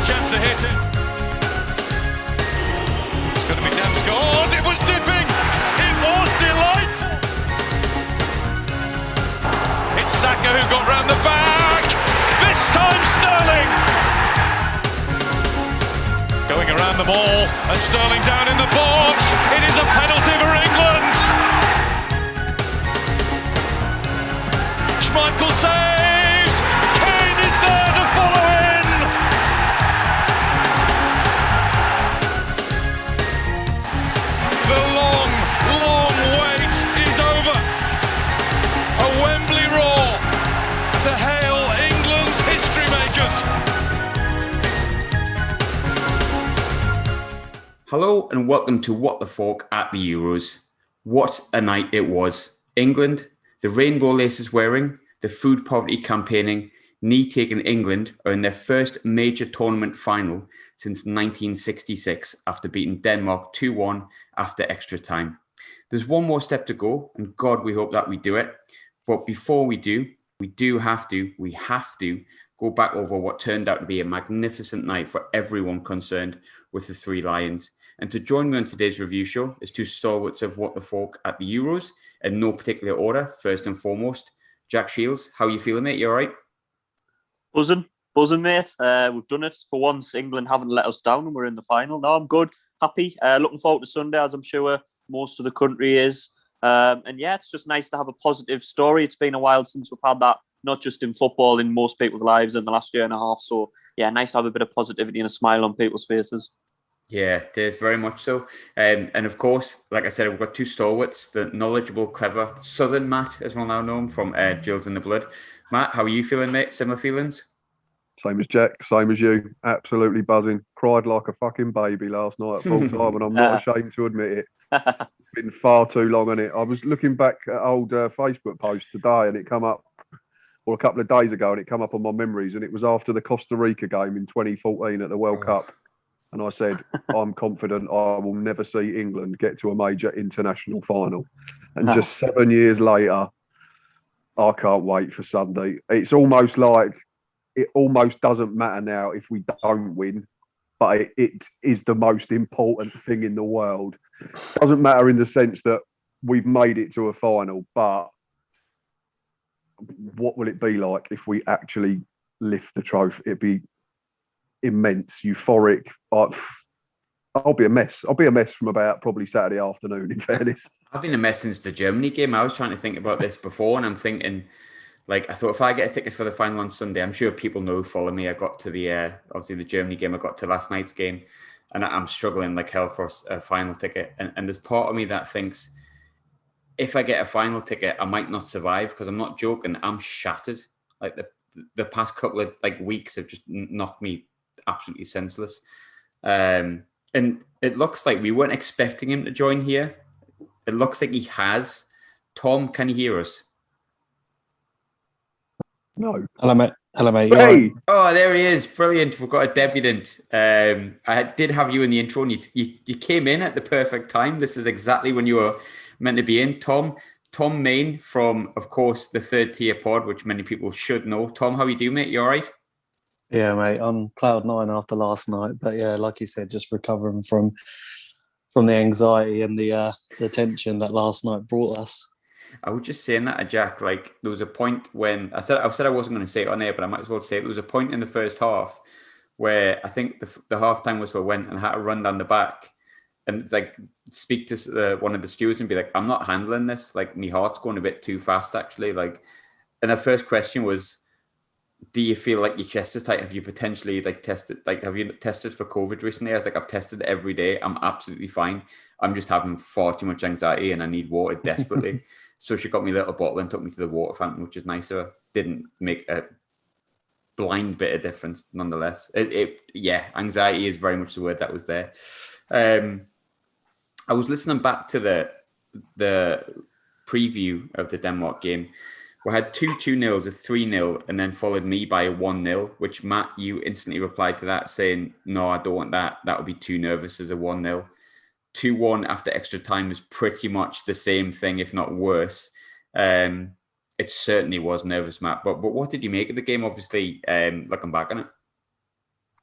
chance to hit it. It's going to be Damsgaard. It was dipping. It was delightful. It's Saka who got round the back. This time Sterling. Going around the ball and Sterling down in the box. It is a penalty for England. Schmeichel saves. Kane is there to follow in. The long, long wait is over. A Wembley roar to hail England's history makers. Hello and welcome to What the Falk at the Euros. What a night it was. England, the rainbow laces wearing, the food poverty campaigning, knee-taking England are in their first major tournament final since 1966 after beating Denmark 2-1 after extra time. There's one more step to go, and God, we hope that we do it. But before we do, we have to go back over what turned out to be a magnificent night for everyone concerned with the Three Lions. And to join me on today's review show is two stalwarts of What the Falk at the Euros, in no particular order. First and foremost, Jack Shields. How are you feeling, mate? You all right? Buzzing, mate. We've done it for once. England haven't let us down and we're in the final. No, I'm good, happy. Looking forward to Sunday, as I'm sure most of the country is. And yeah, it's just nice to have a positive story. It's been a while since we've had that, not just in football, in most people's lives in the last year and a half. So yeah, nice to have a bit of positivity and a smile on people's faces. Yeah, it is very much so. And of course, like I said, we've got two stalwarts, the knowledgeable, clever Southern Matt, as we'll now know him, from Gills In The Blood. Matt, how are you feeling, mate? Similar feelings? Same as Jack, same as you. Absolutely buzzing. Cried like a fucking baby last night at full time, and I'm not ashamed to admit it. It's been far too long, hasn't it? I was looking back at old Facebook posts today, and it come up, or a couple of days ago, and it come up on my memories, and it was after the Costa Rica game in 2014 at the World Cup. And I said, I'm confident I will never see England get to a major international final. And just 7 years later, I can't wait for Sunday. It's almost like it almost doesn't matter now if we don't win, but it is the most important thing in the world. Doesn't matter in the sense that we've made it to a final, but what will it be like if we actually lift the trophy? It'd be immense, euphoric. I'll be a mess. I'll be a mess from about probably Saturday afternoon, in fairness. I've been a mess since the Germany game. I was trying to think about this before, and I'm thinking, like, I thought if I get a ticket for the final on Sunday, I'm sure people know who follow me. I got to the, obviously the Germany game, I got to last night's game, and I'm struggling like hell for a final ticket. And there's part of me that thinks, if I get a final ticket, I might not survive, because I'm not joking. I'm shattered. Like the past couple of weeks have just knocked me absolutely senseless. And it looks like we weren't expecting him to join here. It looks like he has. Tom, can you hear us? No. Hello, mate. Hey! Oh, there he is. Brilliant. We've got a debutant. I did have you in the intro, and you came in at the perfect time. This is exactly when you were meant to be in. Tom Main from, of course, the Third Tier Pod, which many people should know. Tom, how you do, mate? You all right? Yeah, mate. I'm cloud nine after last night, but yeah, like you said, just recovering from the anxiety and the tension that last night brought us. I was just saying that to Jack. Like, there was a point when I said I wasn't going to say it on air, but I might as well say it. There was a point in the first half where I think the halftime whistle went and I had to run down the back and speak to one of the stewards and be like, "I'm not handling this. Like, my heart's going a bit too fast, actually." Like, and the first question was, do you feel like your chest is tight? Have you potentially tested? Have you tested for COVID recently? I was like, I've tested every day. I'm absolutely fine. I'm just having far too much anxiety and I need water desperately. So she got me a little bottle and took me to the water fountain, which is nicer. Didn't make a blind bit of difference, nonetheless. Anxiety is very much the word that was there. I was listening back to the preview of the Denmark game. We had 2-2-0s, a 3-0, and then followed me by a 1-0, which, Matt, you instantly replied to that saying, "No, I don't want that. That would be too nervous as a 1-0. 2-1 after extra time is pretty much the same thing, if not worse. It certainly was nervous, Matt. But what did you make of the game, obviously, looking back on it?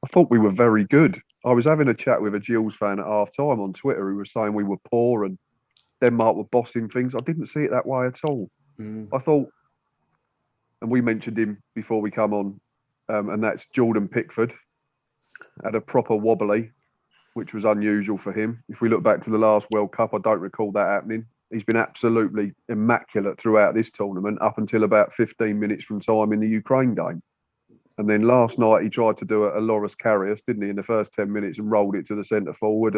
I thought we were very good. I was having a chat with a Gills fan at half time on Twitter who was saying we were poor and Denmark were bossing things. I didn't see it that way at all. I thought, and we mentioned him before we come on, and that's Jordan Pickford. Had a proper wobbly, which was unusual for him. If we look back to the last World Cup, I don't recall that happening. He's been absolutely immaculate throughout this tournament up until about 15 minutes from time in the Ukraine game. And then last night he tried to do a Loris Karius, didn't he, in the first 10 minutes and rolled it to the centre forward.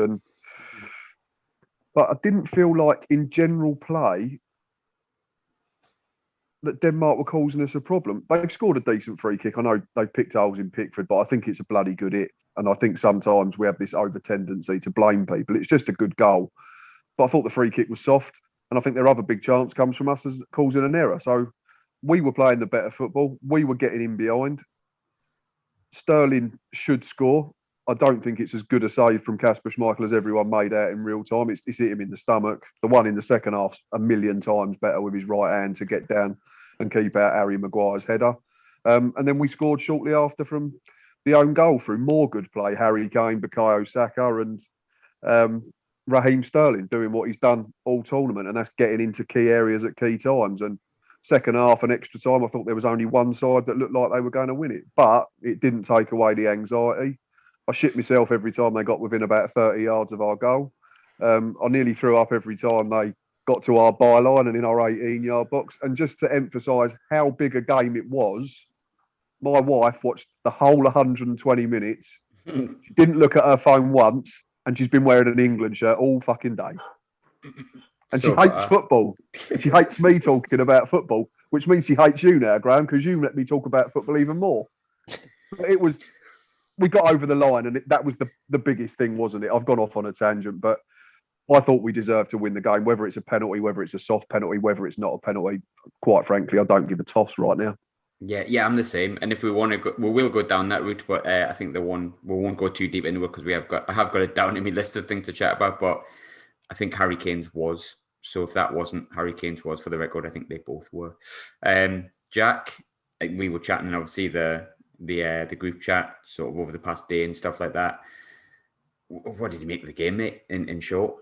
But I didn't feel like in general play that Denmark were causing us a problem. They've scored a decent free kick. I know they've picked holes in Pickford, but I think it's a bloody good hit. And I think sometimes we have this over tendency to blame people. It's just a good goal. But I thought the free kick was soft. And I think their other big chance comes from us as causing an error. So we were playing the better football. We were getting in behind. Sterling should score. I don't think it's as good a save from Kasper Schmeichel as everyone made out in real time. It's hit him in the stomach. The one in the second half's a million times better with his right hand to get down and keep out Harry Maguire's header. And then we scored shortly after from the own goal through more good play. Harry Kane, Bukayo Saka and Raheem Sterling doing what he's done all tournament, and that's getting into key areas at key times. And second half and extra time, I thought there was only one side that looked like they were going to win it, but it didn't take away the anxiety. I shit myself every time they got within about 30 yards of our goal. I nearly threw up every time they got to our byline and in our 18-yard box. And just to emphasise how big a game it was, my wife watched the whole 120 minutes. She didn't look at her phone once, and she's been wearing an England shirt all fucking day. And so she hates football. She hates me talking about football, which means she hates you now, Graham, because you let me talk about football even more. It was... We got over the line, and that was the biggest thing, wasn't it? I've gone off on a tangent, but I thought we deserved to win the game, whether it's a penalty, whether it's a soft penalty, whether it's not a penalty. Quite frankly, I don't give a toss right now. Yeah, I'm the same. And if we want to go, we will go down that route, but I think we won't go too deep into it because I have got it down in my list of things to chat about. But I think Harry Kane's was. So if that wasn't, Harry Kane's was, for the record, I think they both were. Jack, we were chatting, and obviously the group chat sort of over the past day and stuff like that. What did you make of the game, mate, in short?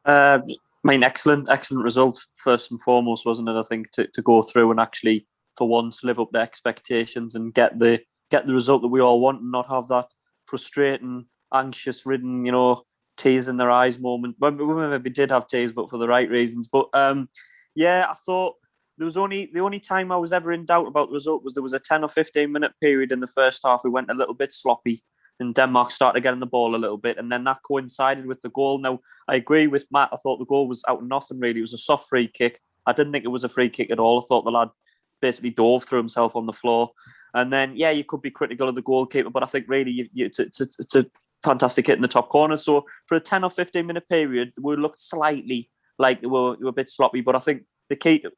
I mean, excellent result, first and foremost, wasn't it? I think to go through and actually, for once, live up to expectations and get the result that we all want and not have that frustrating, anxious-ridden, tears in their eyes moment. We maybe did have tears, but for the right reasons. But, I thought... the only time I was ever in doubt about the result was there was a 10 or 15 minute period in the first half. We went a little bit sloppy and Denmark started getting the ball a little bit. And then that coincided with the goal. Now, I agree with Matt. I thought the goal was out of nothing, really. It was a soft free kick. I didn't think it was a free kick at all. I thought the lad basically dove through himself on the floor. And then, you could be critical of the goalkeeper, but I think really it's a fantastic hit in the top corner. So for a 10 or 15 minute period, we looked slightly like we were a bit sloppy, but I think the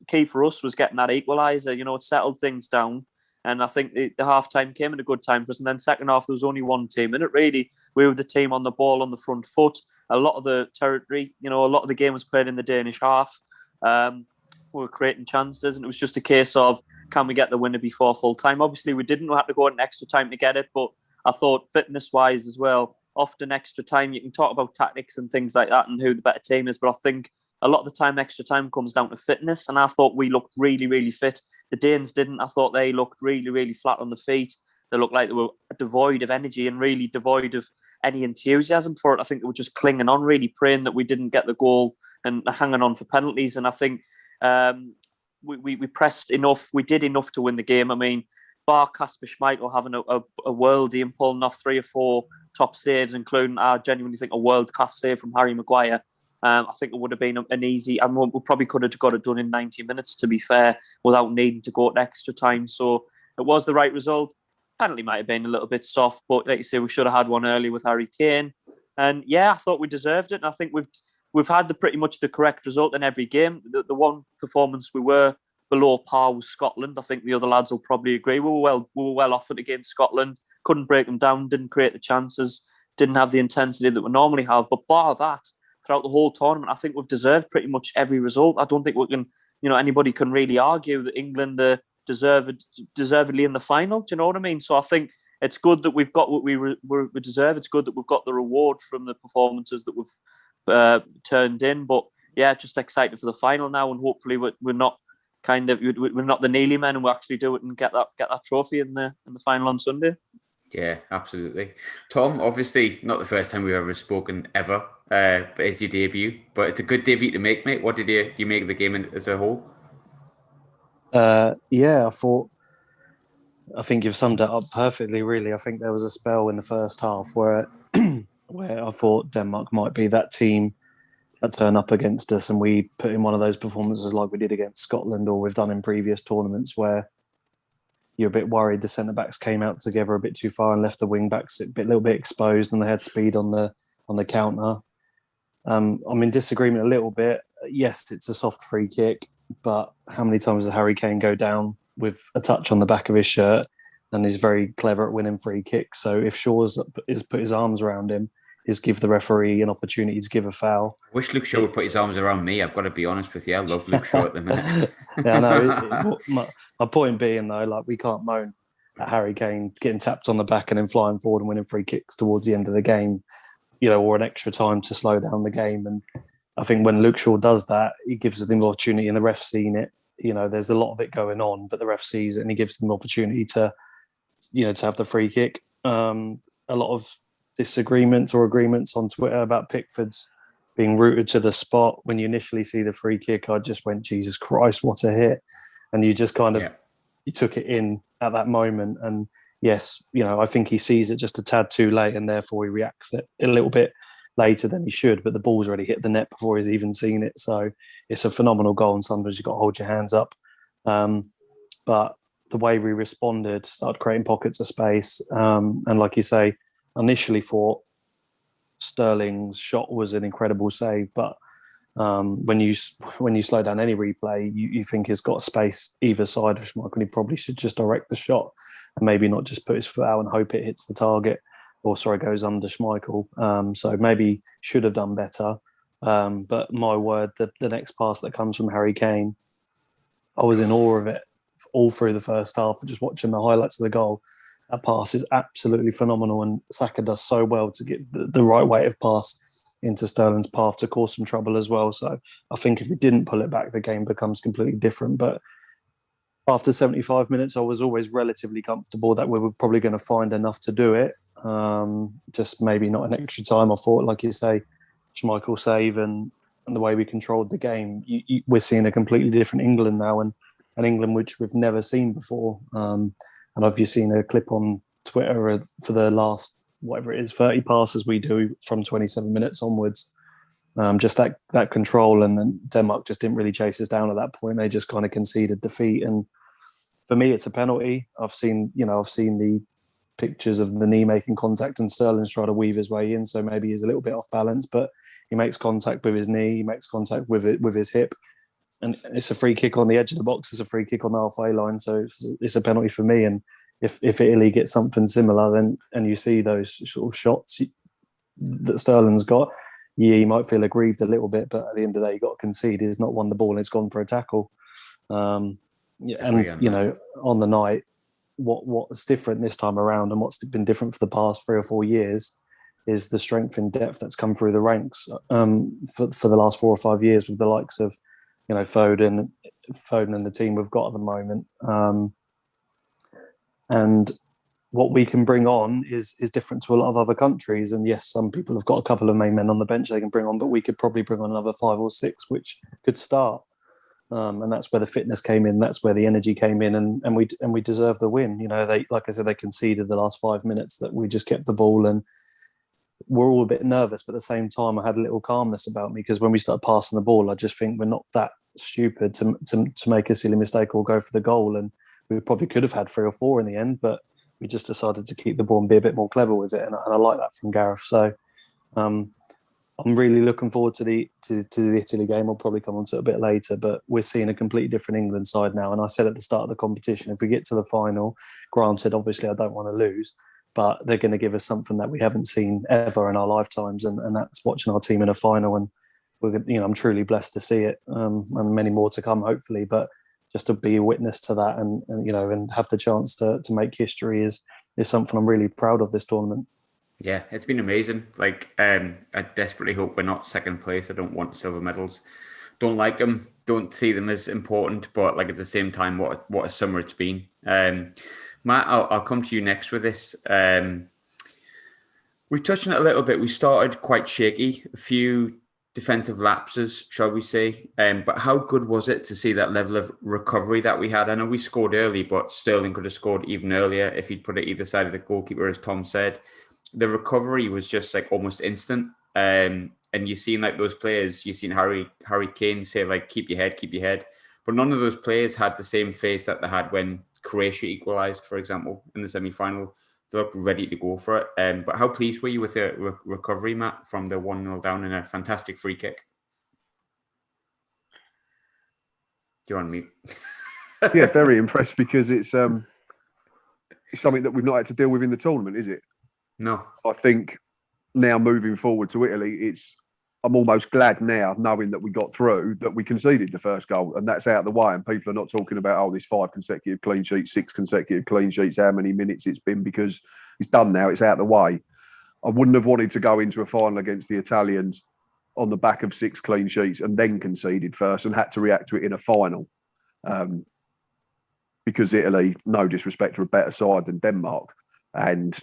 key for us was getting that equaliser. It settled things down. And I think the half-time came at a good time for us. And then second half, there was only one team in it, really. We were the team on the ball on the front foot. A lot of the territory, a lot of the game was played in the Danish half. We were creating chances. And it was just a case of, can we get the winner before full-time? Obviously, we didn't have to go in extra time to get it. But I thought fitness-wise as well, often extra time, you can talk about tactics and things like that and who the better team is. But I think a lot of the time, extra time comes down to fitness. And I thought we looked really, really fit. The Danes didn't. I thought they looked really, really flat on the feet. They looked like they were devoid of energy and really devoid of any enthusiasm for it. I think they were just clinging on, really praying that we didn't get the goal and hanging on for penalties. And I think we pressed enough. We did enough to win the game. I mean, bar Kasper Schmeichel having a worldie and pulling off 3 or 4 top saves, including, I genuinely think, a world-class save from Harry Maguire. I think it would have been an easy... we probably could have got it done in 90 minutes, to be fair, without needing to go to extra time. So it was the right result. Penalty might have been a little bit soft, but like you say, we should have had one early with Harry Kane. And I thought we deserved it. And I think we've had pretty much the correct result in every game. The one performance we were below par was Scotland. I think the other lads will probably agree. We were well off it against Scotland. Couldn't break them down, didn't create the chances, didn't have the intensity that we normally have. But bar that, throughout the whole tournament, I think we've deserved pretty much every result. I don't think we can, anybody can really argue that England are deservedly in the final. Do you know what I mean? So I think it's good that we've got what we deserve. It's good that we've got the reward from the performances that we've turned in. But yeah, just excited for the final now, and hopefully we're not we're not the Neely men, and we actually do it and get that trophy in the final on Sunday. Yeah, absolutely. Tom, obviously not the first time we've ever spoken ever, but it's your debut. But it's a good debut to make, mate. What did you make of the game as a whole? Yeah, I think you've summed it up perfectly, really. I think there was a spell in the first half where I thought Denmark might be that team that turn up against us, and we put in one of those performances like we did against Scotland, or we've done in previous tournaments, where you're a bit worried the centre-backs came out together a bit too far and left the wing-backs a little bit exposed, and they had speed on the counter. I'm in disagreement a little bit. Yes, it's a soft free kick, but how many times does Harry Kane go down with a touch on the back of his shirt, and he's very clever at winning free kicks? So if Shaw's put his arms around him, is give the referee an opportunity to give a foul. I wish Luke Shaw would put his arms around me. I've got to be honest with you. I love Luke Shaw at the minute. Yeah, I know. My point being, though, like, we can't moan at Harry Kane getting tapped on the back and then flying forward and winning free kicks towards the end of the game, or an extra time to slow down the game. And I think when Luke Shaw does that, he gives them the opportunity, and the ref's seen it. There's a lot of it going on, but the ref sees it and he gives them the opportunity to have the free kick. A lot of disagreements or agreements on Twitter about Pickford's being rooted to the spot. When you initially see the free kick, I just went, Jesus Christ, what a hit. And you just kind of, you took it in at that moment. And yes, I think he sees it just a tad too late, and therefore he reacts a little bit later than he should, but the ball's already hit the net before he's even seen it. So it's a phenomenal goal, and sometimes you've got to hold your hands up. But the way we responded, started creating pockets of space. And like you say, initially thought Sterling's shot was an incredible save, but when you slow down any replay, you think he's got space either side of Schmeichel, and he probably should just direct the shot and maybe not just put his foot out and hope it hits the target, goes under Schmeichel. So maybe should have done better. But my word, the next pass that comes from Harry Kane, I was in awe of it all through the first half, just watching the highlights of the goal. That pass is absolutely phenomenal, and Saka does so well to get the right weight of pass into Sterling's path to cause some trouble as well. So I think if we didn't pull it back, the game becomes completely different. But after 75 minutes, I was always relatively comfortable that we were probably going to find enough to do it. Just maybe not an extra time. I thought, like you say, Schmeichel save and the way we controlled the game, we're seeing a completely different England now, and an England which we've never seen before. And I've just seen a clip on Twitter for the last, whatever it is, 30 passes we do from 27 minutes onwards. Just that control, and then Denmark just didn't really chase us down at that point. They just kind of conceded defeat. And for me, it's a penalty. I've seen the pictures of the knee making contact, and Sterling's trying to weave his way in, so maybe he's a little bit off balance, but he makes contact with his knee, he makes contact with his hip, and it's a free kick on the edge of the box. It's a free kick on the halfway line, so it's a penalty for me. And if Italy gets something similar, then and you see those sort of shots that Sterling's got, you might feel aggrieved a little bit, but at the end of the day, you got to concede. He's not won the ball and it's gone for a tackle. On the night, what's different this time around, and what's been different for the past 3 or 4 years, is the strength and depth that's come through the ranks for the last 4 or 5 years, with the likes of Foden and the team we've got at the moment. And what we can bring on is different to a lot of other countries. And yes, some people have got a couple of main men on the bench they can bring on, but we could probably bring on another 5 or 6, which could start. And that's where the fitness came in. That's where the energy came in, and we deserve the win. They, like I said, they conceded the last 5 minutes that we just kept the ball, and we're all a bit nervous. But at the same time, I had a little calmness about me, because when we started passing the ball, I just think we're not that stupid to make a silly mistake or go for the goal. And we probably could have had 3 or 4 in the end, but we just decided to keep the ball and be a bit more clever with it. And I like that from Gareth. So I'm really looking forward to the Italy game. I'll probably come on to it a bit later, but we're seeing a completely different England side now. And I said at the start of the competition, if we get to the final, granted, obviously I don't want to lose, but they're going to give us something that we haven't seen ever in our lifetimes, and that's watching our team in a final. And I'm truly blessed to see it, and many more to come, hopefully. But just to be a witness to that and have the chance to make history is something I'm really proud of this tournament. Yeah, it's been amazing. Like, I desperately hope we're not second place. I don't want silver medals. Don't like them. Don't see them as important. But like at the same time, what a summer it's been. Matt, I'll come to you next with this. We touched on it a little bit. We started quite shaky, a few defensive lapses, shall we say. But how good was it to see that level of recovery that we had? I know we scored early, but Sterling could have scored even earlier if he'd put it either side of the goalkeeper, as Tom said. The recovery was just like almost instant. And you've seen like those players, you've seen Harry Kane say like, keep your head. But none of those players had the same face that they had when Croatia equalised, for example, in the semi-final. They looked ready to go for it. But how pleased were you with the recovery, Matt, from the 1-0 down and a fantastic free kick? Do you want me? Yeah, very impressed because it's something that we've not had to deal with in the tournament, is it? No. I think now moving forward to Italy, I'm almost glad now, knowing that we got through, that we conceded the first goal, and that's out of the way. And people are not talking about, this 5 consecutive clean sheets, 6 consecutive clean sheets, how many minutes it's been, because it's done now, it's out of the way. I wouldn't have wanted to go into a final against the Italians on the back of 6 clean sheets and then conceded first and had to react to it in a final. Because Italy, no disrespect, are a better side than Denmark. And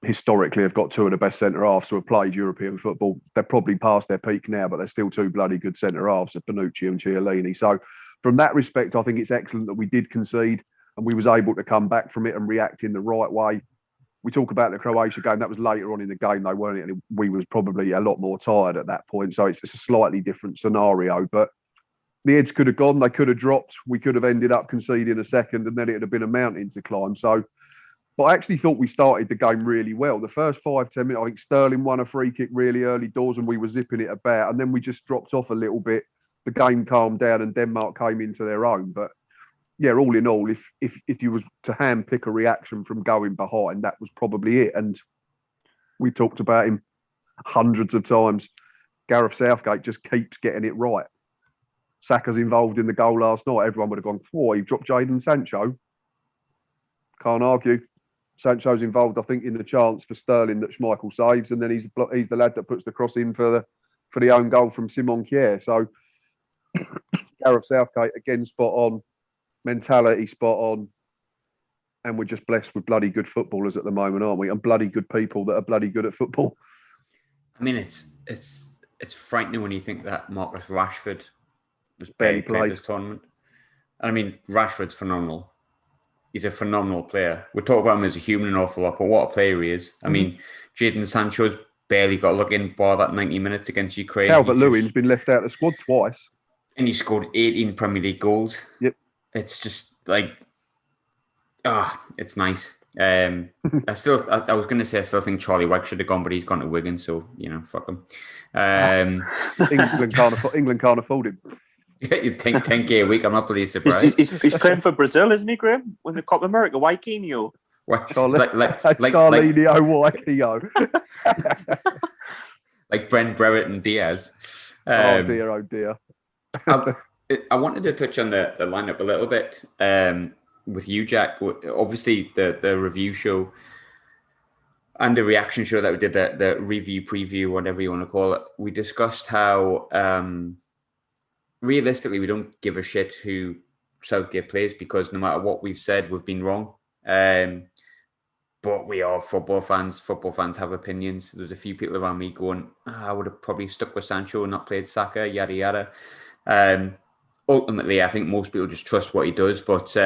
historically have got 2 of the best centre-halves who have played European football. They're probably past their peak now, but they're still 2 bloody good centre-halves, Bonucci and Chiellini. So from that respect, I think it's excellent that we did concede and we was able to come back from it and react in the right way. We talk about the Croatia game. That was later on in the game, though, weren't it? And we was probably a lot more tired at that point. So it's a slightly different scenario. But the heads could have gone. They could have dropped. We could have ended up conceding a second and then it would have been a mountain to climb. So, but I actually thought we started the game really well. The first 5-10 minutes, I think Sterling won a free kick really early doors and we were zipping it about. And then we just dropped off a little bit. The game calmed down and Denmark came into their own. But yeah, all in all, if you was to hand pick a reaction from going behind, that was probably it. And we talked about him hundreds of times. Gareth Southgate just keeps getting it right. Saka's involved in the goal last night. Everyone would have gone, he dropped Jadon Sancho. Can't argue. Sancho's involved, I think, in the chance for Sterling that Schmeichel saves, and then he's the lad that puts the cross in for the own goal from Simon Kjær. So Gareth Southgate again spot on, mentality spot on, and we're just blessed with bloody good footballers at the moment, aren't we? And bloody good people that are bloody good at football. I mean, it's frightening when you think that Marcus Rashford was barely played this tournament. I mean, Rashford's phenomenal. He's a phenomenal player. We talk about him as a human an awful lot, but what a player he is. I mean, Jadon Sancho's barely got a look in bar that 90 minutes against Ukraine. Calvert-Lewin's been left out of the squad twice. And he scored 18 Premier League goals. Yep. It's just like, it's nice. I was going to say I still think Charlie Wagg should have gone, but he's gone to Wigan, so, fuck him. England can't afford him. You'd think 10k a week. I'm not really surprised. He's playing for Brazil, isn't he, Graham? When the Copa America, Waiquinho. Charlinho Waiquinho. Like Brent Brereton and Diaz. Oh dear. I wanted to touch on the lineup a little bit with you, Jack. Obviously, the review show and the reaction show that we did, the review preview, whatever you want to call it, we discussed how realistically we don't give a shit who Southgate plays because no matter what we've said, we've been wrong. But we are football fans. Football fans have opinions. There's a few people around me going, I would have probably stuck with Sancho and not played Saka, yada, yada. Ultimately, I think most people just trust what he does. But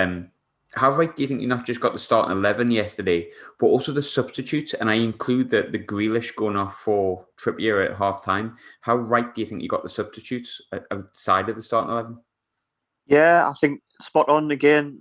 how right do you think you not just got the starting 11 yesterday, but also the substitutes? And I include the Grealish going off for Trippier at half-time. How right do you think you got the substitutes outside of the starting 11? Yeah, I think spot on again.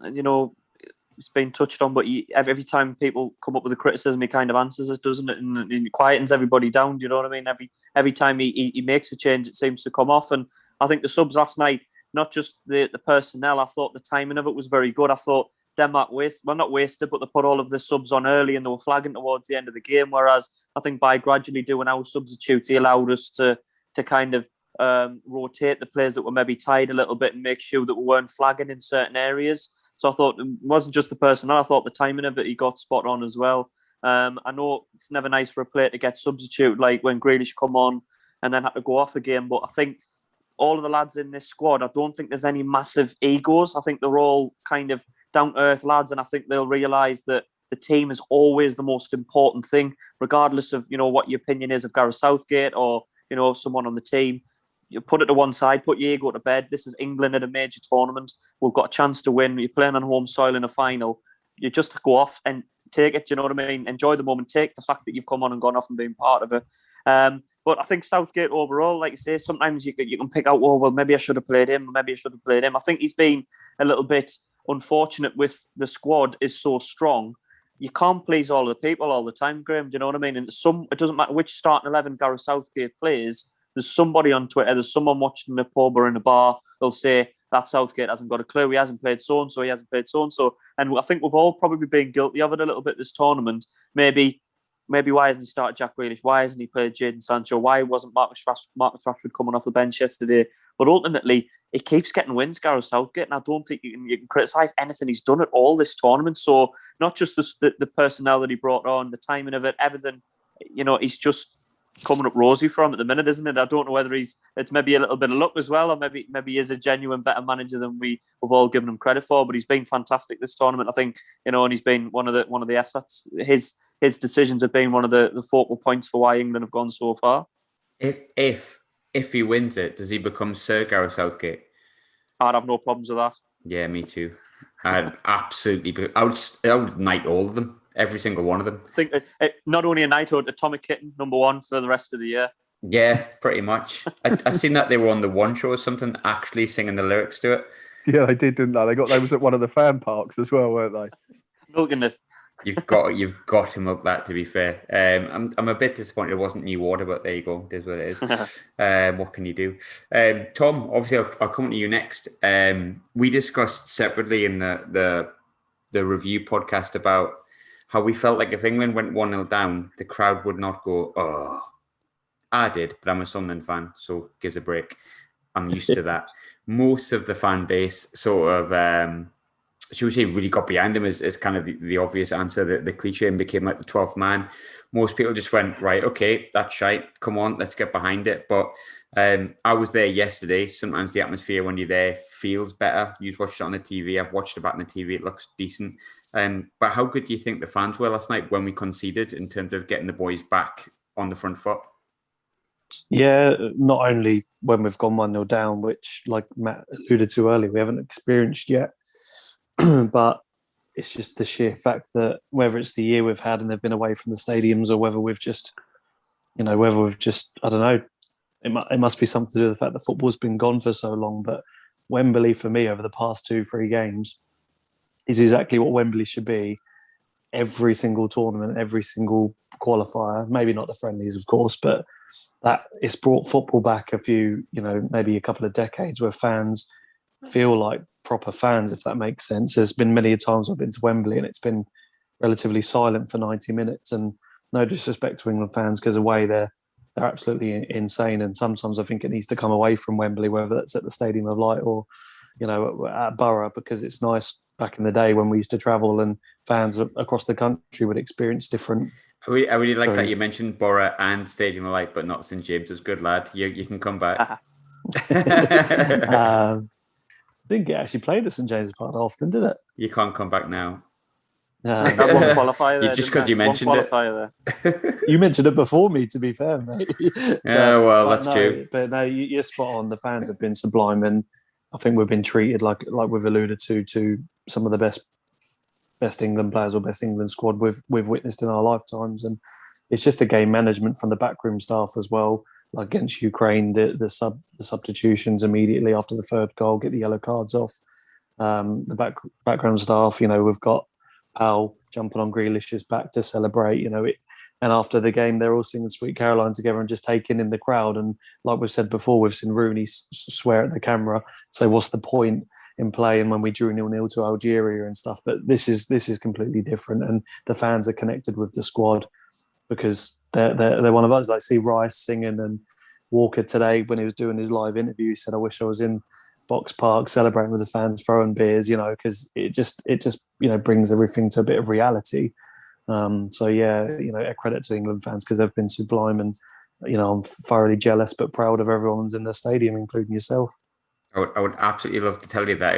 It's been touched on, but every time people come up with a criticism, he kind of answers it, doesn't it? And it quietens everybody down. Do you know what I mean? Every time he makes a change, it seems to come off. And I think the subs last night, not just the personnel, I thought the timing of it was very good. I thought Denmark not wasted, but they put all of the subs on early and they were flagging towards the end of the game. Whereas I think by gradually doing our substitutes, he allowed us to kind of rotate the players that were maybe tired a little bit and make sure that we weren't flagging in certain areas. So I thought it wasn't just the personnel. I thought the timing of it, he got spot on as well. I know it's never nice for a player to get substituted, like when Grealish come on and then had to go off again. But I think all of the lads in this squad, I don't think there's any massive egos. I think they're all kind of down-to-earth lads, and I think they'll realise that the team is always the most important thing, regardless of, what your opinion is of Gareth Southgate or, someone on the team. You put it to one side, put your ego to bed. This is England at a major tournament. We've got a chance to win. You're playing on home soil in a final. You just go off and take it, you know what I mean? Enjoy the moment. Take the fact that you've come on and gone off and been part of it. But I think Southgate overall, like you say, sometimes you can pick out, well, maybe I should have played him, maybe I should have played him. I think he's been a little bit unfortunate with the squad is so strong. You can't please all of the people all the time, Graham. Do you know what I mean? And it doesn't matter which starting 11 Gareth Southgate plays. There's somebody on Twitter, there's someone watching the pub or in a bar, they'll say that Southgate hasn't got a clue. He hasn't played so-and-so, he hasn't played so-and-so. And I think we've all probably been guilty of it a little bit this tournament. Maybe why hasn't he started Jack Grealish? Why hasn't he played Jadon Sancho? Why wasn't Marcus Rashford coming off the bench yesterday? But ultimately, he keeps getting wins, Gareth Southgate, and I don't think you can criticise anything he's done at all this tournament. So not just the personnel that he brought on, the timing of it, everything, he's just coming up rosy for him at the minute, isn't it? I don't know whether it's maybe a little bit of luck as well, or maybe he is a genuine better manager than we've all given him credit for. But he's been fantastic this tournament, I think, and he's been one of the assets. His decisions have been one of the focal points for why England have gone so far. If he wins it, does he become Sir Gareth Southgate? I'd have no problems with that. Yeah, me too. I would knight all of them, every single one of them. I think not only a knighthood, atomic kitten, number one for the rest of the year. Yeah, pretty much. I seen that they were on the One Show or something, actually singing the lyrics to it. Yeah, they did, didn't they? They was at one of the fan parks as well, weren't they? Milking it. You've got to milk that, to be fair. I'm a bit disappointed it wasn't new water, but there you go. It is what it is. What can you do? Tom, obviously I'll come to you next. We discussed separately in the review podcast about how we felt like if England went 1-0 down, the crowd would not go, oh. I did, but I'm a Sunderland fan, so gives a break. I'm used to that. Most of the fan base sort of... should we say really got behind him is kind of the obvious answer. The cliche and became like the 12th man. Most people just went, right, okay, that's shite. Come on, let's get behind it. But I was there yesterday. Sometimes the atmosphere when you're there feels better. You've watched it on the TV. I've watched it back on the TV. It looks decent. But how good do you think the fans were last night when we conceded in terms of getting the boys back on the front foot? Yeah, not only when we've gone 1-0 down, which, like Matt alluded to earlier, we haven't experienced yet. But it's just the sheer fact that whether it's the year we've had and they've been away from the stadiums, or whether we've just, I don't know, it must be something to do with the fact that football's been gone for so long. But Wembley, for me, over the past 2-3 games, is exactly what Wembley should be. Every single tournament, every single qualifier, maybe not the friendlies, of course, but that it's brought football back a few, maybe a couple of decades where fans feel like proper fans, if that makes sense. There's been many times I've been to Wembley and it's been relatively silent for 90 minutes, and no disrespect to England fans, because away they're absolutely insane, and sometimes I think it needs to come away from Wembley, whether that's at the Stadium of Light or at Borough, because it's nice back in the day when we used to travel and fans across the country would experience different. I really like that you mentioned Borough and Stadium of Light, but not St James's. Good lad, you can come back. Didn't get actually played at St James's Park often, did it? You can't come back now. That's one qualifier there. Just because you mentioned it. There. You mentioned it before me, to be fair, mate. That's true. But no, you're spot on. The fans have been sublime, and I think we've been treated like we've alluded to some of the best England players or best England squad we've witnessed in our lifetimes. And it's just the game management from the backroom staff as well. Like against Ukraine, the substitutions immediately after the third goal, get the yellow cards off. The background staff, we've got Powell jumping on Grealish's back to celebrate, and after the game, they're all singing Sweet Caroline together and just taking in the crowd. And like we've said before, we've seen Rooney swear at the camera, say, what's the point in playing when we drew 0-0 to Algeria and stuff? But this is completely different, and the fans are connected with the squad because they're one of us. Like, see Rice singing and Walker today when he was doing his live interview. He said, "I wish I was in Box Park celebrating with the fans, throwing beers," because it just brings everything to a bit of reality. So yeah, a credit to England fans because they've been sublime, and I'm thoroughly jealous but proud of everyone's in the stadium, including yourself. I would absolutely love to tell you that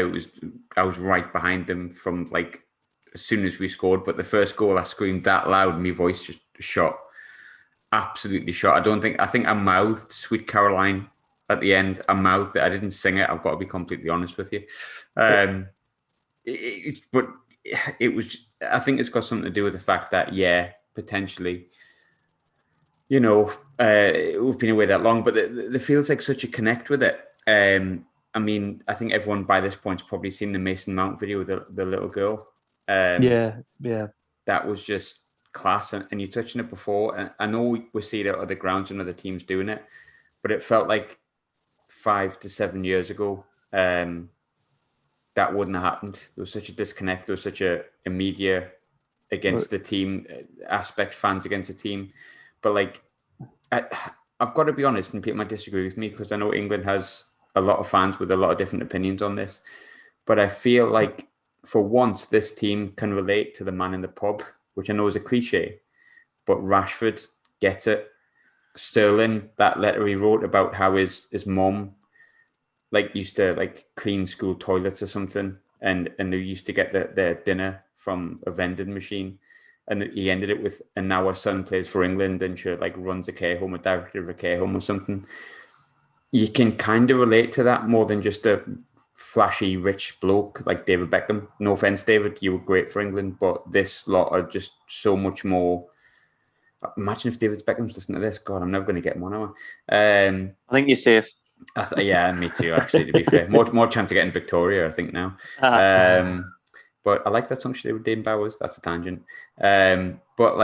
I was right behind them from like as soon as we scored, but the first goal I screamed that loud, my voice just shot, absolutely shot. I think I mouthed "Sweet Caroline" at the end. I mouthed it. I didn't sing it. I've got to be completely honest with you. But it was. I think it's got something to do with the fact that potentially, we've been away that long, but there feels like such a connect with it. I mean, I think everyone by this point's probably seen the Mason Mount video with the little girl. Yeah. That was just class, and you touched on it before. And I know we see it at other grounds and other teams doing it, but it felt like 5 to 7 years ago that wouldn't have happened. There was such a disconnect. There was such a media against the team aspect, fans against the team. But like, I've got to be honest, and people might disagree with me because I know England has a lot of fans with a lot of different opinions on this. But I feel like for once, this team can relate to the man in the pub, which I know is a cliche, but Rashford gets it. Sterling, that letter he wrote about how his mom used to clean school toilets or something, and they used to get their dinner from a vending machine, and he ended it with, "And now our son plays for England and she runs a care home, a director of a care home or something." You can kind of relate to that more than just a flashy rich bloke like David Beckham. No offense, David, you were great for England, but this lot are just so much more. Imagine if David Beckham's listening to this. God, I'm never going to get him on. I think you're safe. Yeah, me too. Actually, to be fair, more chance of getting Victoria, I think now. But I like that song she did with Dane Bowers. That's a tangent. But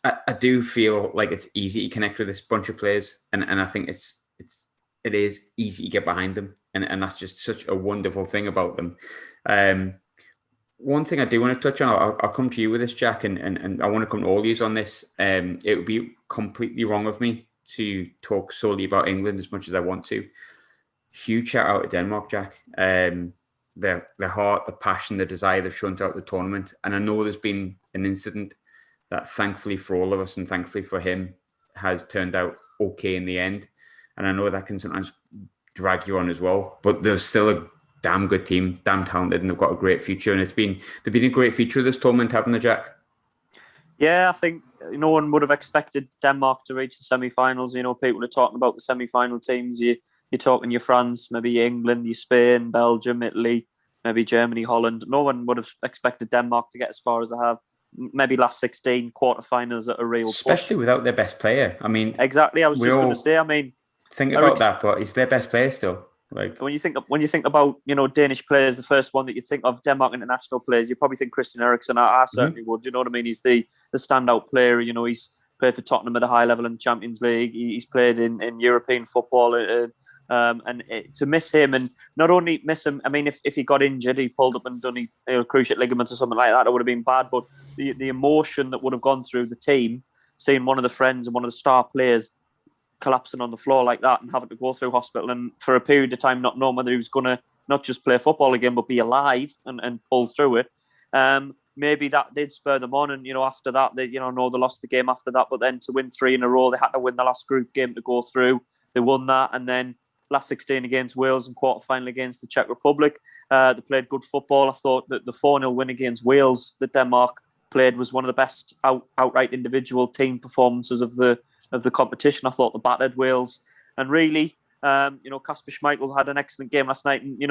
I do feel like it's easy to connect with this bunch of players, and I think it is easy to get behind them, and that's just such a wonderful thing about them. One thing I do want to touch on, I'll come to you with this, Jack, and I want to come to all of you on this. It would be completely wrong of me to talk solely about England as much as I want to. Huge shout out to Denmark, Jack. The heart, the passion, the desire they've shown throughout the tournament. And I know there's been an incident that thankfully for all of us and thankfully for him has turned out okay in the end. And I know that can sometimes drag you on as well, but there's still a damn good team, damn talented, and they've got a great future. And they've been a great feature of this tournament, haven't they, Jack? Yeah, I think no one would have expected Denmark to reach the semi-finals. People are talking about the semi-final teams. You're talking your France, maybe England, your Spain, Belgium, Italy, maybe Germany, Holland. No one would have expected Denmark to get as far as they have. Maybe last 16 quarterfinals at a real especially push. Without their best player. I mean, exactly. I was just going to say. Think about that, but he's their best player still. When you think about Danish players, the first one that you think of, Denmark international players, you probably think Christian Eriksen. I certainly would. You know what I mean? He's the standout player. He's played for Tottenham at a high level in the Champions League. He's played in European football. To miss him, and not only miss him, I mean, if he got injured, he pulled up and done cruciate ligaments or something like that, it would have been bad. But the emotion that would have gone through the team, seeing one of the friends and one of the star players collapsing on the floor like that and having to go through hospital and for a period of time not knowing whether he was going to not just play football again but be alive and pull through it. Maybe that did spur them on, and after that they lost the game after that, but then to win 3 in a row, they had to win the last group game to go through. They won that, and then last 16 against Wales and quarter-final against the Czech Republic. They played good football. I thought that the 4-0 win against Wales that Denmark played was one of the best outright individual team performances of the competition. I thought they battered Wales, and really, Kasper Schmeichel had an excellent game last night. And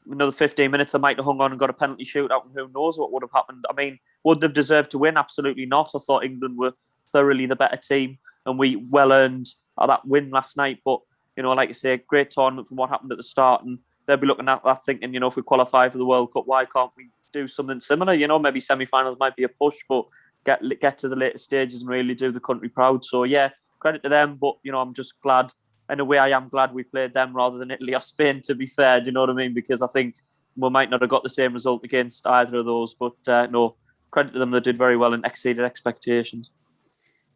another 15 minutes, I might have hung on and got a penalty shootout, and who knows what would have happened. I mean, would they have deserved to win? Absolutely not. I thought England were thoroughly the better team, and we well earned that win last night. But like you say, great tournament from what happened at the start, and they'll be looking at that thinking, if we qualify for the World Cup, why can't we do something similar? Maybe semi-finals might be a push, but get to the later stages and really do the country proud. So yeah, credit to them. But I'm just glad. In a way, I am glad we played them rather than Italy or Spain, to be fair. Do you know what I mean? Because I think we might not have got the same result against either of those. But no, credit to them. They did very well and exceeded expectations.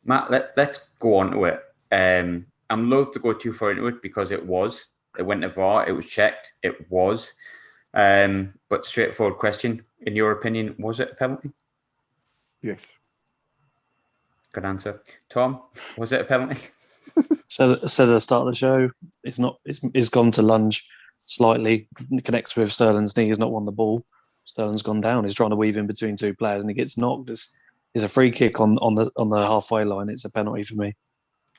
Matt, let's go on to it. I'm loath to go too far into it because it went to VAR, it was checked, it was. But straightforward question, in your opinion, was it a penalty? Yes. Good answer. Tom, was it a penalty? So at the start of the show, it's not. It's gone to lunge slightly, connects with Sterling's knee. He's not won the ball. Sterling's gone down. He's trying to weave in between two players, and he gets knocked. It's a free kick on the halfway line. It's a penalty for me.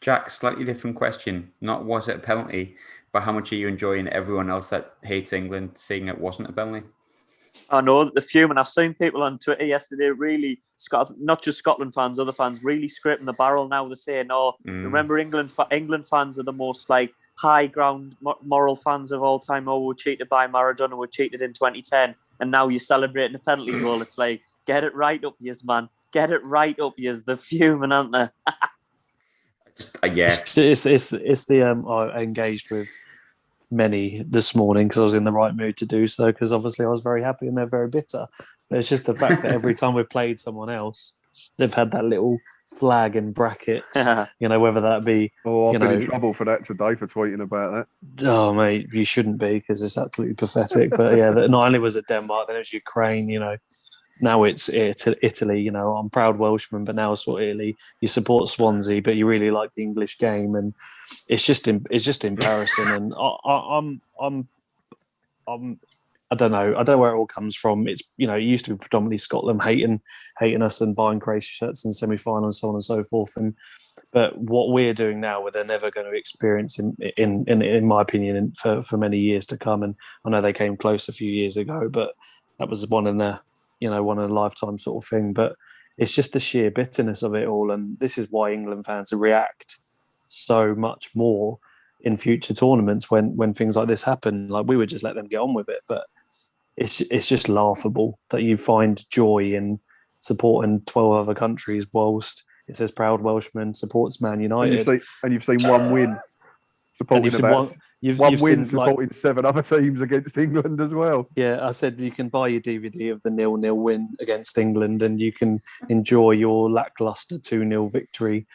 Jack, slightly different question. Not was it a penalty, but how much are you enjoying everyone else that hates England saying it wasn't a penalty? I know the fuming. I've seen people on Twitter yesterday really, not just Scotland fans, other fans really scraping the barrel now. They're saying, "Oh, remember England fans are the most like high ground moral fans of all time. Oh, we were cheated by Maradona, we cheated in 2010, and now you're celebrating a penalty goal." It's like, get it right up yours, man. Get it right up yours. They're fuming, aren't they? Yeah. It's the I engaged with many this morning because I was in the right mood to do so, because obviously I was very happy and they're very bitter. But it's just the fact that every time we've played someone else, they've had that little flag in brackets, whether that be... Oh, I've been in trouble for that today, for tweeting about that. Oh, mate, you shouldn't be, because it's absolutely pathetic. But yeah, not only was it Denmark, then it was Ukraine, Now it's Italy, I'm proud Welshman, but now it's what Italy. You support Swansea, but you really like the English game, and it's just embarrassing. And I don't know. I don't know where it all comes from. It's it used to be predominantly Scotland hating us and buying Croatia shirts in semi-final and so on and so forth. But what we're doing now, where they're never going to experience in my opinion, for many years to come. And I know they came close a few years ago, but that was one in a lifetime sort of thing. But it's just the sheer bitterness of it all, and this is why England fans react so much more in future tournaments when things like this happen. Like, we would just let them get on with it, but it's just laughable that you find joy in supporting 12 other countries whilst it says proud Welshman supports Man United. And you've seen one win supporting supporting 7 other teams against England as well. Yeah, I said you can buy your DVD of the 0-0 win against England, and you can enjoy your lacklustre 2-0 victory,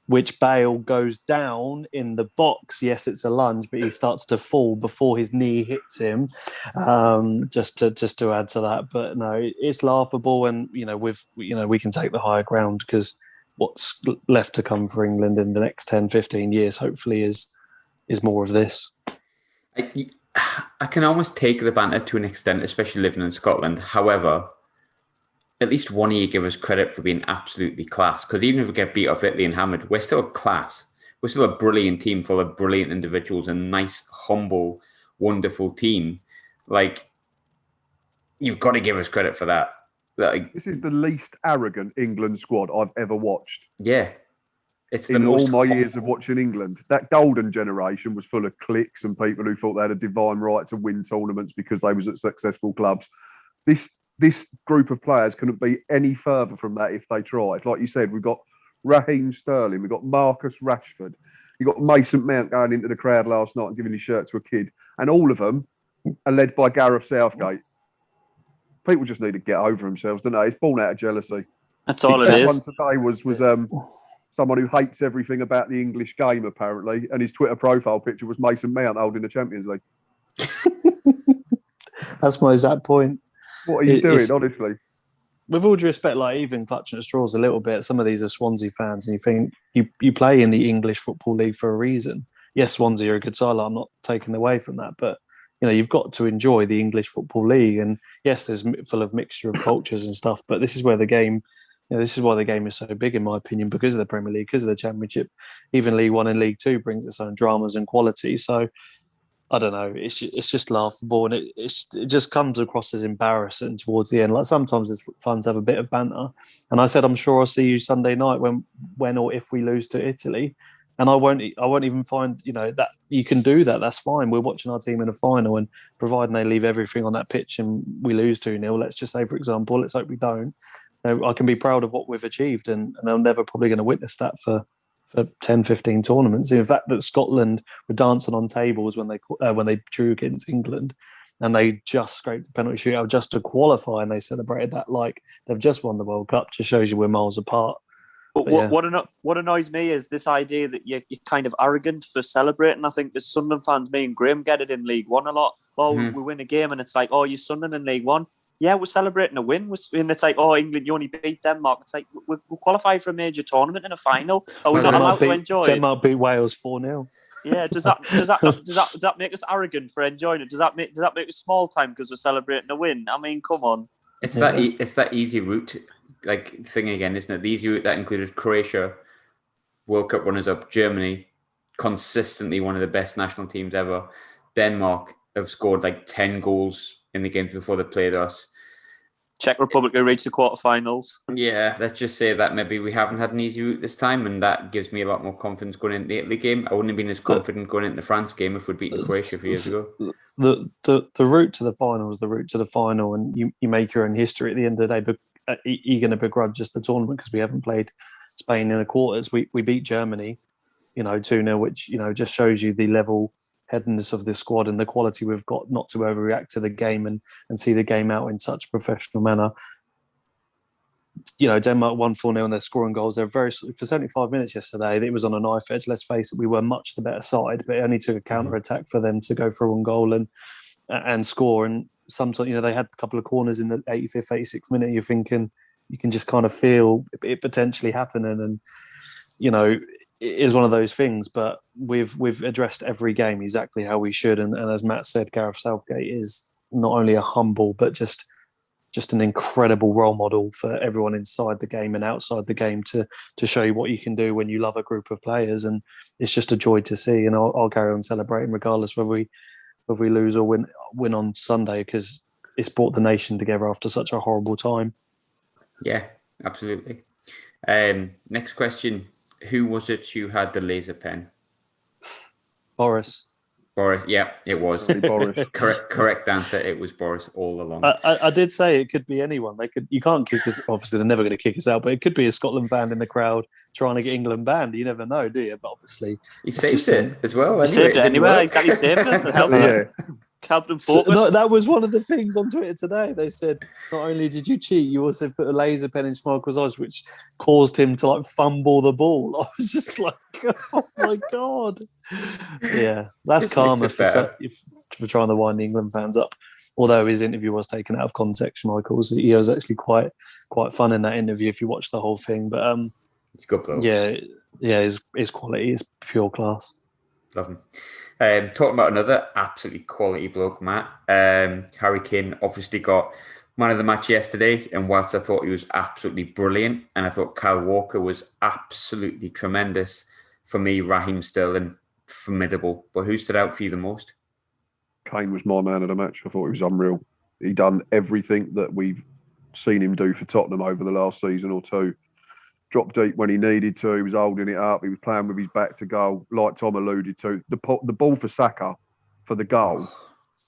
which Bale goes down in the box. Yes, it's a lunge, but he starts to fall before his knee hits him. Just to add to that, but no, it's laughable, and we can take the higher ground, because what's left to come for England in the next 10-15 years hopefully is more of this. I can almost take the banter to an extent, especially living in Scotland. However, at least one of you give us credit for being absolutely class, because even if we get beat off Italy and hammered, we're still class. We're still a brilliant team full of brilliant individuals, and nice, humble, wonderful team. Like, you've got to give us credit for that. This is the least arrogant England squad I've ever watched. Yeah. It's in all my years of watching England. That golden generation was full of cliques and people who thought they had a divine right to win tournaments because they was at successful clubs. This group of players couldn't be any further from that if they tried. Like you said, we've got Raheem Sterling, we've got Marcus Rashford, you've got Mason Mount going into the crowd last night and giving his shirt to a kid, and all of them are led by Gareth Southgate. People just need to get over themselves, don't they? It's born out of jealousy. That's all it is. One today was someone who hates everything about the English game, apparently, and his Twitter profile picture was Mason Mount holding the Champions League. That's my exact point. What are you doing, honestly? With all due respect, like, even clutching at straws a little bit, some of these are Swansea fans, and you think you play in the English Football League for a reason. Yes, Swansea are a good side. I'm not taking away from that, but you've got to enjoy the English Football League. And yes, there's full of mixture of cultures and stuff, but this is where the game, this is why the game is so big, in my opinion, because of the Premier League, because of the Championship. Even League One and League Two brings its own dramas and quality. So I don't know. It's just laughable, and it just comes across as embarrassing towards the end. Like, sometimes it's fun to have a bit of banter. And I said, I'm sure I'll see you Sunday night when or if we lose to Italy. And I won't even find, that you can do that. That's fine. We're watching our team in a final, and providing they leave everything on that pitch and we lose 2-0, let's just say, for example, let's hope we don't. I can be proud of what we've achieved, and I'm never probably going to witness that for 10, 15 tournaments. In fact, that Scotland were dancing on tables when they drew against England, and they just scraped the penalty shootout just to qualify, and they celebrated that like they've just won the World Cup. Just shows you we're miles apart. But what annoys me is this idea that you're kind of arrogant for celebrating. I think the Sunderland fans, me and Graham, get it in League One a lot. Oh, we win a game and it's like, oh, you're Sunderland in League One. Yeah, we're celebrating a win. And it's like, oh, England, you only beat Denmark. It's like, we're qualified for a major tournament in a final. Are we not allowed to enjoy it? Denmark beat Wales 4-0. Yeah, does that make us arrogant for enjoying it? Does that make us small time because we're celebrating a win? I mean, come on. It's that easy route thing again, isn't it? The easy route that included Croatia, World Cup runners-up, Germany, consistently one of the best national teams ever. Denmark have scored 10 goals in the games before they played us. Czech Republic will reach the quarterfinals. Yeah, let's just say that maybe we haven't had an easy route this time, and that gives me a lot more confidence going into the Italy game. I wouldn't have been as confident going into the France game if we'd beaten Croatia a few years ago. The route to the final is the route to the final, and you make your own history at the end of the day. But you're going to begrudge just the tournament because we haven't played Spain in the quarters. We beat Germany, 2-0, which just shows you the level-headedness of this squad and the quality we've got not to overreact to the game and see the game out in such a professional manner. Denmark won 4-0 and they're scoring goals. They're for 75 minutes yesterday. It was on a knife edge. Let's face it, we were much the better side, but it only took a counter attack for them to go for one goal and score. And sometimes, they had a couple of corners in the 85th, 86th minute. You're thinking you can just kind of feel it potentially happening, and it is one of those things. But we've addressed every game exactly how we should. And as Matt said, Gareth Southgate is not only a humble but just an incredible role model for everyone inside the game and outside the game to show you what you can do when you love a group of players. And it's just a joy to see. And I'll carry on celebrating regardless whether we lose or win on Sunday, because it's brought the nation together after such a horrible time. Yeah, absolutely. Next question. Who was it who had the laser pen? Boris, yeah, it was. Boris. Correct answer. It was Boris all along. I did say it could be anyone. You can't kick us. Obviously, they're never going to kick us out, but it could be a Scotland fan in the crowd trying to get England banned. You never know, do you? But obviously, he saved it as well. He saved it anyway. Exactly, saved it. Helped them focus. No, that was one of the things on Twitter today. They said not only did you cheat, you also put a laser pen in Schmeichel's eyes, which caused him to fumble the ball. I was just like, oh my god. Yeah, that's karma for trying to wind the England fans up. Although his interview was taken out of context, Schmeichel's, he was actually quite fun in that interview if you watch the whole thing. But it's good, though. Yeah, his quality is pure class. Love him. Talking about another absolutely quality bloke, Matt. Harry Kane obviously got man of the match yesterday, and whilst I thought he was absolutely brilliant, and I thought Kyle Walker was absolutely tremendous, for me, Raheem Sterling, formidable. But who stood out for you the most? Kane was my man of the match. I thought he was unreal. He done everything that we've seen him do for Tottenham over the last season or two. Dropped deep when he needed to. He was holding it up. He was playing with his back to goal, like Tom alluded to. The ball for Saka, for the goal,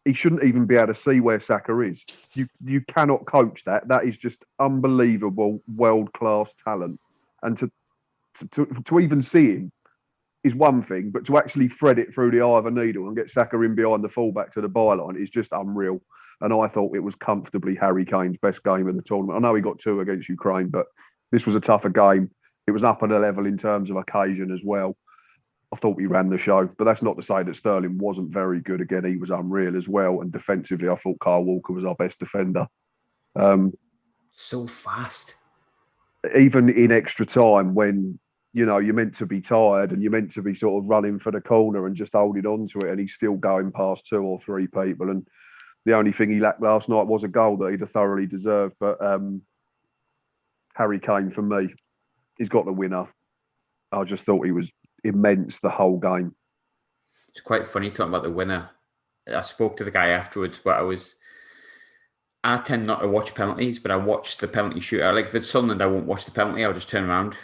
he shouldn't even be able to see where Saka is. You cannot coach that. That is just unbelievable, world-class talent. And to even see him is one thing, but to actually thread it through the eye of a needle and get Saka in behind the fullback to the byline is just unreal. And I thought it was comfortably Harry Kane's best game of the tournament. I know he got 2 against Ukraine, but this was a tougher game. It was up at a level in terms of occasion as well. I thought we ran the show, but that's not to say that Sterling wasn't very good. Again, he was unreal as well. And defensively, I thought Kyle Walker was our best defender. So fast. Even in extra time when, you're meant to be tired and you're meant to be sort of running for the corner and just holding on to it, and he's still going past 2 or 3 people. And the only thing he lacked last night was a goal that he'd have thoroughly deserved. But Harry Kane, for me, he's got the winner. I just thought he was immense the whole game. It's quite funny talking about the winner. I spoke to the guy afterwards, but I tend not to watch penalties, but I watched the penalty shootout. Like if it's Sunderland, I won't watch the penalty. I'll just turn around.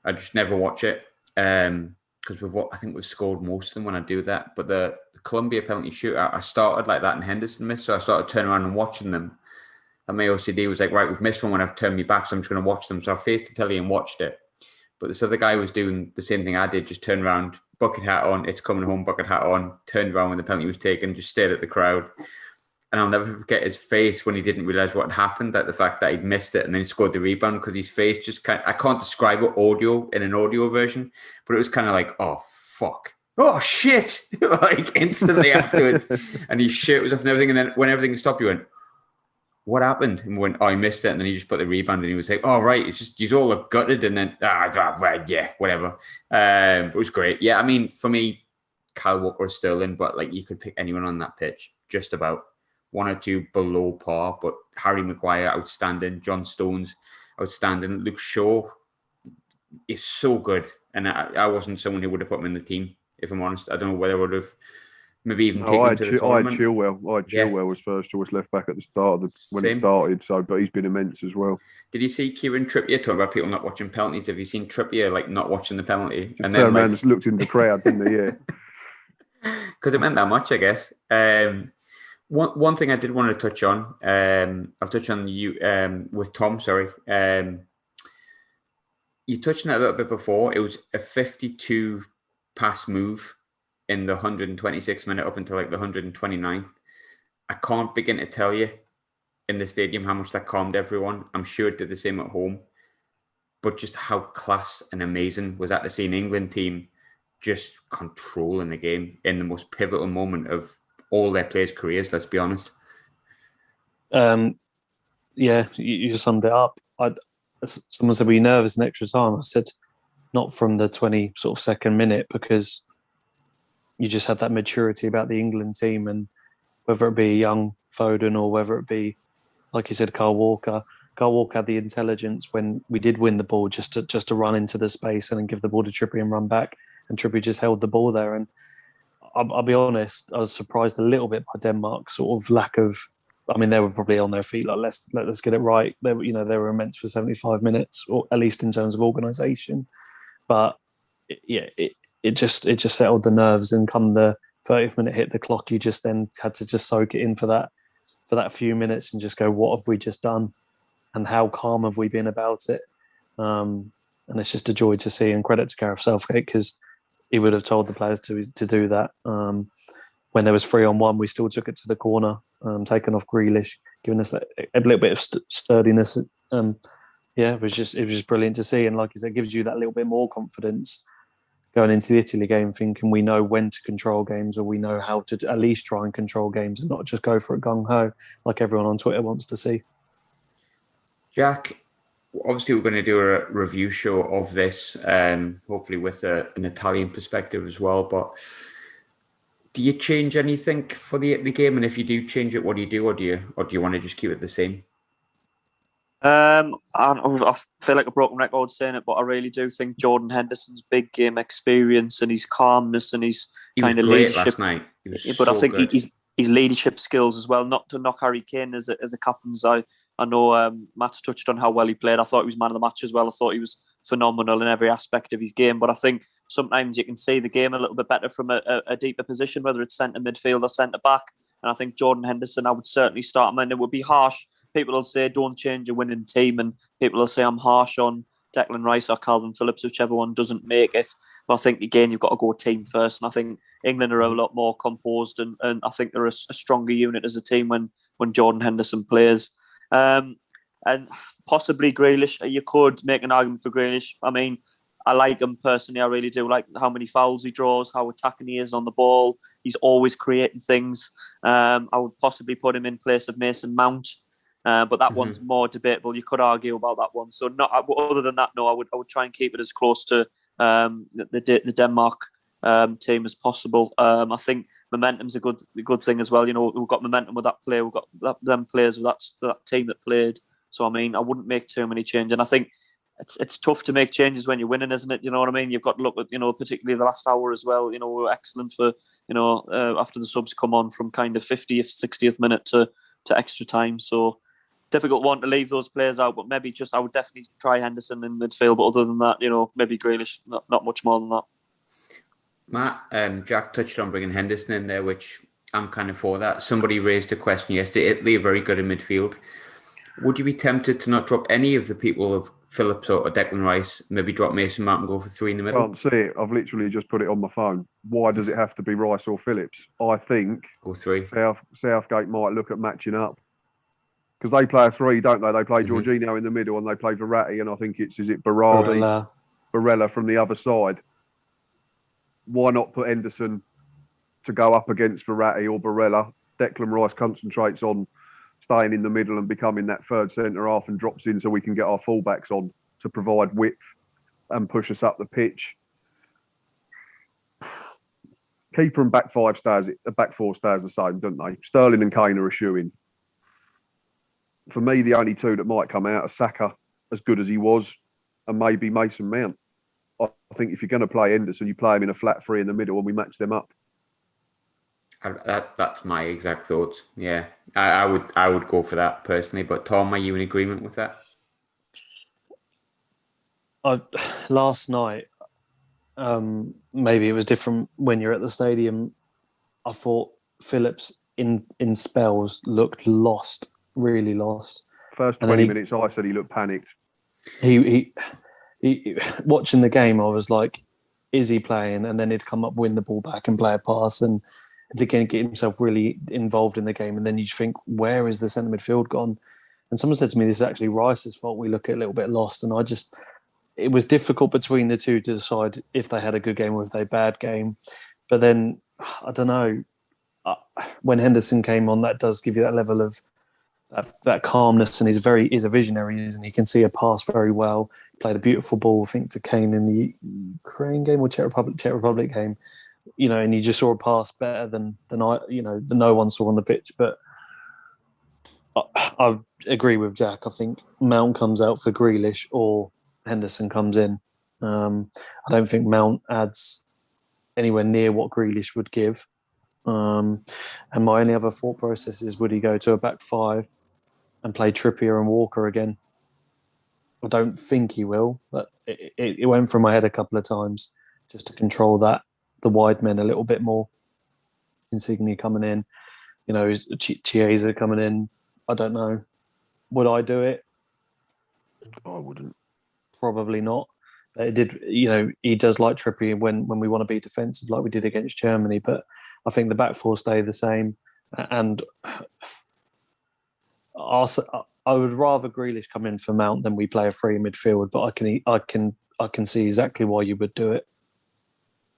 I just never watch it because I think we've scored most of them when I do that. But the Colombia penalty shootout, I started like that in Henderson missed, so I started turning around and watching them. And my OCD was like, right, we've missed one when I've turned me back, so I'm just going to watch them. So I faced the telly and watched it. But this other guy was doing the same thing I did, just turned around, bucket hat on, it's coming home, bucket hat on, turned around when the penalty was taken, just stared at the crowd. and I'll never forget his face when he didn't realise what had happened, like the fact that he'd missed it and then scored the rebound, because his face just I can't describe it in an audio version, but it was kind of like, oh, fuck. Oh, shit. Like instantly afterwards. And his shirt was off and everything. And then when everything stopped, he went, what happened? And we went, oh, he missed it. And then he just put the rebound and he was like, oh, right. It's just, you all look gutted. And then, yeah, whatever. It was great. Yeah, I mean, for me, Kyle Walker or Sterling, but like you could pick anyone on that pitch, just about. One or two below par, but Harry Maguire, outstanding. John Stones, outstanding. Luke Shaw is so good. And I wasn't someone who would have put him in the team, if I'm honest. I don't know whether I would have maybe even taken him to the tournament. I had Chilwell was first choice left back at the start of when it started, but he's been immense as well. Did you see Kieran Trippier talking about people not watching penalties? Have you seen Trippier like not watching the penalty? And then man just looked in the crowd, didn't he? Yeah. Because it meant that much, I guess. One thing I did want to touch on, I'll touch on you with Tom, sorry. You touched on it a little bit before. It was a 52 pass move in the 126th minute up until like the 129th. I can't begin to tell you in the stadium how much that calmed everyone. I'm sure it did the same at home. But just how class and amazing was that to see an England team just controlling the game in the most pivotal moment of all their players' careers, let's be honest. Yeah, you summed it up. Someone said, were you nervous in extra time? I said, not from the 22nd minute, because you just had that maturity about the England team, and whether it be young Foden or whether it be, like you said, Kyle Walker had the intelligence when we did win the ball just to run into the space and then give the ball to Trippier and run back, and Trippier just held the ball there. And I'll be honest, I was surprised a little bit by Denmark's sort of lack of. I mean, they were probably on their feet like let's get it right. They were immense for 75 minutes, or at least in terms of organisation. But it just settled the nerves, and come the 30th minute hit the clock, you just then had to just soak it in for that few minutes and just go, what have we just done, and how calm have we been about it? And it's just a joy to see, and credit to Gareth Southgate, because he would have told the players to do that. When there was 3-on-1, we still took it to the corner, taken off Grealish, giving us a little bit of sturdiness. It was just brilliant to see. And like you said, it gives you that little bit more confidence going into the Italy game, thinking we know when to control games, or we know how to at least try and control games and not just go for it gung-ho like everyone on Twitter wants to see. Jack, obviously we're going to do a review show of this, hopefully with an Italian perspective as well, but do you change anything for the game? And if you do change it, what do you do? Or do you want to just keep it the same? I feel like a broken record saying it, but I really do think Jordan Henderson's big game experience and his calmness and his kind of leadership last night. I think his leadership skills as well. Not to knock Harry Kane as a captain. I know Matt's touched on how well he played. I thought he was man of the match as well. I thought he was phenomenal in every aspect of his game. But I think sometimes you can see the game a little bit better from a deeper position, whether it's centre midfield or centre back. And I think Jordan Henderson, I would certainly start him. And it would be harsh. People will say, don't change a winning team. And people will say I'm harsh on Declan Rice or Calvin Phillips, whichever one doesn't make it. But I think, again, you've got to go team first. And I think England are a lot more composed. And I think they're a stronger unit as a team when Jordan Henderson plays. And possibly Grealish. You could make an argument for Grealish. I mean, I like him personally. I really do like how many fouls he draws, how attacking he is on the ball. He's always creating things. I would possibly put him in place of Mason Mount, but that one's more debatable. You could argue about that one. So, not other than that, no. I would try and keep it as close to the Denmark team as possible. I think momentum's a good thing as well. You know, we've got momentum with that player. We've got them players with that team that played. So, I mean, I wouldn't make too many changes. And I think it's tough to make changes when you're winning, isn't it? You know what I mean? You've got to look at, particularly the last hour as well. We were excellent for, after the subs come on from kind of 50th, 60th minute to extra time. So difficult one to leave those players out, but maybe I would definitely try Henderson in midfield. But other than that, maybe Grealish, not much more than that. Matt, Jack touched on bringing Henderson in there, which I'm kind of for that. Somebody raised a question yesterday. Italy are very good in midfield. Would you be tempted to not drop any of the people of Phillips or Declan Rice, maybe drop Mason Mount and go for 3 in the middle? Can't see it. I've literally just put it on my phone. Why does it have to be Rice or Phillips? I think Go 3. Southgate might look at matching up. Because they play a 3, don't they? They play Jorginho in the middle and they play Verratti, and I think is it Berardi, Barella from the other side. Why not put Henderson to go up against Verratti or Barella? Declan Rice concentrates on staying in the middle and becoming that third centre half and drops in so we can get our fullbacks on to provide width and push us up the pitch. Keeper and back 5 stars, the back 4 stars the same, don't they? Sterling and Kane are a shoe-in. For me, the only 2 that might come out are Saka, as good as he was, and maybe Mason Mount. I think if you're going to play Henderson, you play him in a flat 3 in the middle and we match them up. That's my exact thoughts. Yeah, I would go for that personally. But Tom, are you in agreement with that? Last night, maybe it was different when you're at the stadium. I thought Phillips in spells looked lost, really lost. First 20 minutes, I said he looked panicked. He watching the game, I was like, is he playing? And then he'd come up, win the ball back and play a pass and again get himself really involved in the game. And then you just think, where is the centre midfield gone? And someone said to me, this is actually Rice's fault. We look a little bit lost. And it was difficult between the two to decide if they had a good game or if they had a bad game. But then, I don't know, when Henderson came on, that does give you that level of that calmness, and he's a visionary, and he can see a pass very well. Played a beautiful ball, I think, to Kane in the Ukraine game or Czech Republic game. And you just saw a pass better than no one saw on the pitch. But I agree with Jack. I think Mount comes out for Grealish or Henderson comes in. I don't think Mount adds anywhere near what Grealish would give. And my only other thought process is, would he go to a back 5 and play Trippier and Walker again? I don't think he will, but it went through my head a couple of times just to control the wide men a little bit more. Insigne coming in, Chiesa coming in. I don't know. Would I do it? I wouldn't. Probably not. It did. He does like Trippier when we want to be defensive, like we did against Germany. But I think the back 4 stay the same, and I would rather Grealish come in for Mount than we play a 3 midfield. But I can see exactly why you would do it.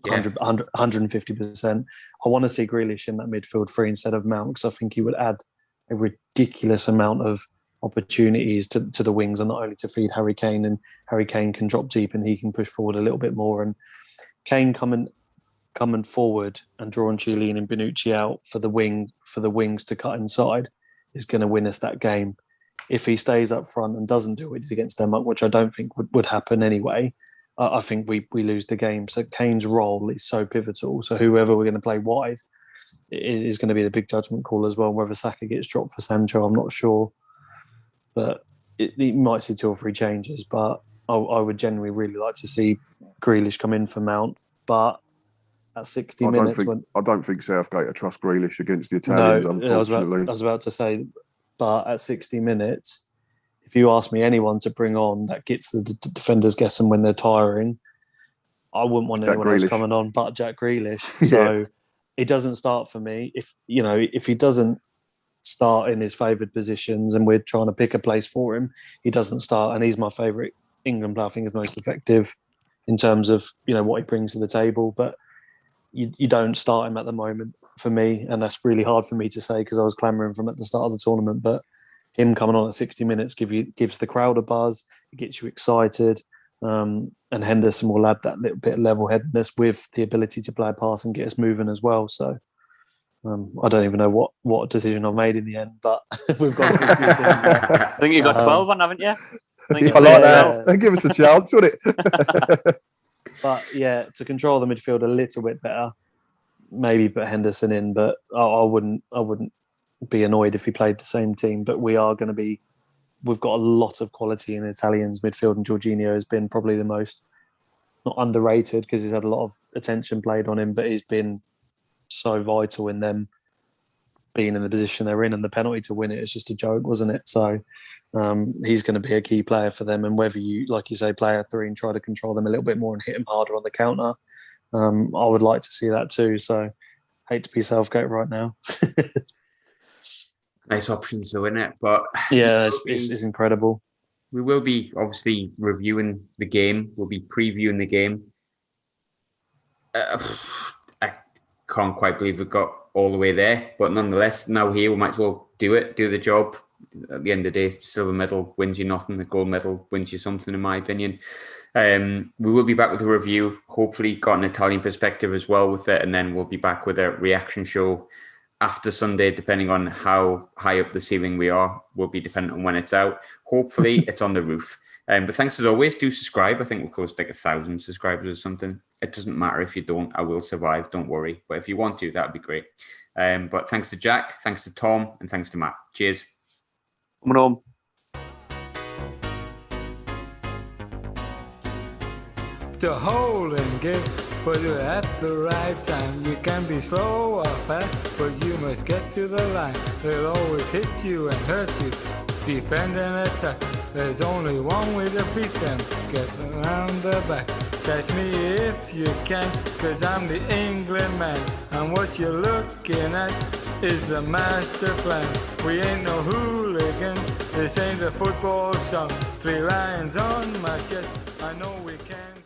150%. I want to see Grealish in that midfield 3 instead of Mount, because I think he would add a ridiculous amount of opportunities to the wings, and not only to feed Harry Kane, and Harry Kane can drop deep and he can push forward a little bit more. And Kane coming forward and drawing Chiellini and Bonucci out for the wings to cut inside is going to win us that game. If he stays up front and doesn't do what he did against Denmark, which I don't think would happen anyway, I think we lose the game. So Kane's role is so pivotal. So whoever we're going to play wide is going to be the big judgment call as well. Whether Saka gets dropped for Sancho, I'm not sure. But you might see 2 or 3 changes. But I would generally really like to see Grealish come in for Mount. But at 60 minutes... I don't think Southgate will trust Grealish against the Italians, unfortunately. I was about to say, but at 60 minutes... If you ask me anyone to bring on that gets the defenders guessing when they're tiring, I wouldn't want anyone else coming on but Jack Grealish. So it doesn't start for me. If he doesn't start in his favoured positions and we're trying to pick a place for him, he doesn't start. And he's my favourite England player. I think he's most effective in terms of what he brings to the table. But you don't start him at the moment for me, and that's really hard for me to say because I was clamouring from at the start of the tournament. But him coming on at 60 minutes gives the crowd a buzz. It gets you excited. And Henderson will add that little bit of level-headedness with the ability to play a pass and get us moving as well. So I don't even know what decision I've made in the end, but we've gone through a few teams there. I think you've got 12 on, haven't you? I like that. Give us a chance, wouldn't it? But yeah, to control the midfield a little bit better, maybe put Henderson in, but I wouldn't be annoyed if he played the same team. But we've got a lot of quality in Italians midfield, and Jorginho has been probably the most, not underrated because he's had a lot of attention played on him, but he's been so vital in them being in the position they're in, and the penalty to win it is just a joke, wasn't it? So He's going to be a key player for them. And whether you, like you say, play a 3 and try to control them a little bit more and hit them harder on the counter, I would like to see that too. So hate to be Southgate right now. Nice options though, isn't it? But yeah, it's incredible. We will be obviously reviewing the game. We'll be previewing the game. I can't quite believe we got all the way there, but nonetheless, now here we might as well do the job. At the end of the day, silver medal wins you nothing. The gold medal wins you something, in my opinion. We will be back with a review. Hopefully, got an Italian perspective as well with it, and then we'll be back with a reaction show after Sunday, depending on how high up the ceiling we are. Will be dependent on when it's out. Hopefully, it's on the roof. But thanks as always. Do subscribe. I think we're close to like 1,000 subscribers or something. It doesn't matter if you don't. I will survive. Don't worry. But if you want to, that'd be great. But thanks to Jack, thanks to Tom, and thanks to Matt. Cheers. Coming home. To hold and give, but you're at the right time. You can be slow or fast, but you must get to the line. They'll always hit you and hurt you, defend and attack. There's only one way to beat them, get around the back. Catch me if you can, cause I'm the England man. And what you're looking at is the master plan. We ain't no hooligan, this ain't a football song. 3 lions on my chest, I know we can.